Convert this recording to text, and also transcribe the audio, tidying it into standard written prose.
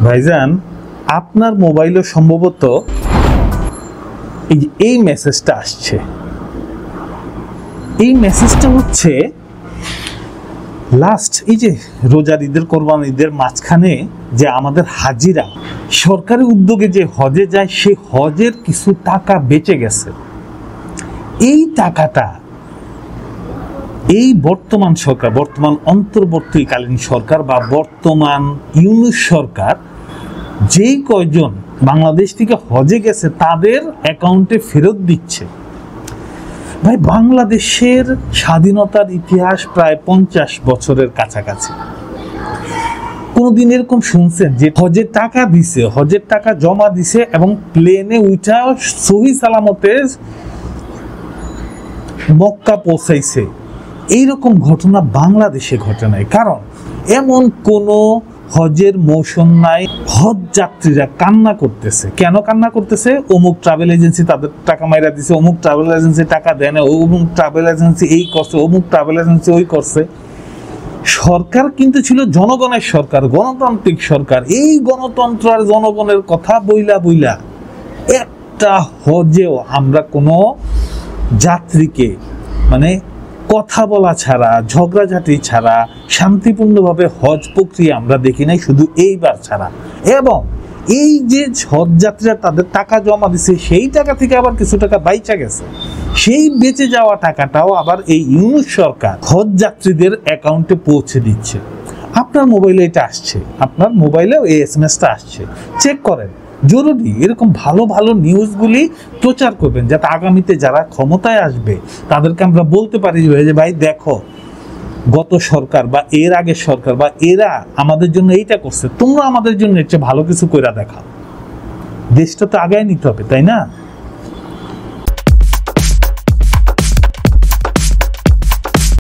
ভাইজান, আপনার মোবাইলে সম্ভবত এই মেসেজটা আসছে। এই মেসেজটা হচ্ছে লাস্ট এই যে রোজার ঈদের, কোরবান ঈদের মাঝখানে যে আমাদের হাজিরা সরকারি উদ্যোগে যে হজে যায়, সেই হজের কিছু টাকা বেঁচে গেছে। এই টাকাটা এই বর্তমান সরকার, বর্তমান অন্তর্বর্তীকালীন সরকার বা বর্তমান ইউনূস সরকার যেই কয়জন বাংলাদেশ থেকে হজে গেছে তাদের অ্যাকাউন্টে ফেরত দিচ্ছে। ভাই, বাংলাদেশের স্বাধীনতার ইতিহাস প্রায় 50 বছরের কাছাকাছি। কোনদিন এরকম শুনছেন যে হজের টাকা দিছে, হজের টাকা জমা দিছে এবং প্লেনে উঠা সহি সালামতে মক্কা পৌঁছাইছে? এইরকম ঘটনা বাংলাদেশে ঘটে নাই। কারণ এমন কোনো হজের মৌসুম নাই হজ যাত্রীরা কান্না করতেছে। কেন কান্না করতেছে? অমুক ট্রাভেল এজেন্সি তাদের টাকা মাইরা দিছে, অমুক ট্রাভেল এজেন্সি টাকা দেয় না, অমুক ট্রাভেল এজেন্সি এই করছে, অমুক ট্রাভেল এজেন্সি ওই করছে। সরকার কিন্তু ছিল জনগণের সরকার, গণতান্ত্রিক সরকার। এই গণতন্ত্র আর জনগণের কথা বইলা বইলা একটা হজেও আমরা কোনো যাত্রীকে মানে কথা বলা ছাড়া, ঝগড়াঝাটি ছাড়া শান্তিপূর্ণভাবে হজ প্রক্রিয়া আমরা দেখি নাই, শুধু এইবার ছাড়া। এবং এই যে হজ যাত্রীরা তাদের টাকা জমা দিছে, সেই টাকা থেকে আবার কিছু টাকা বাইচা গেছে। সেই বেঁচে যাওয়া টাকাটাও আবার এই ইউনূস সরকার হজ যাত্রীদের অ্যাকাউন্টে পৌঁছে দিচ্ছে। আপনার মোবাইলে এটা আসছে, আপনার মোবাইলেও এই SMS-টা আসছে, চেক করেন। জরুরি এরকম ভালো ভালো নিউজগুলি প্রচার করবেন, যাতে আগামীতে যারা ক্ষমতায় আসবে তাদেরকে আমরা বলতে পারি যে ভাই দেখো, গত সরকার বা এর আগের সরকার বা এরা আমাদের জন্য এইটা করছে, তোমরা আমাদের জন্য এর চেয়ে ভালো কিছু কইরা দেখাও। দেশটা তো আগায় নিতে হবে, তাই না?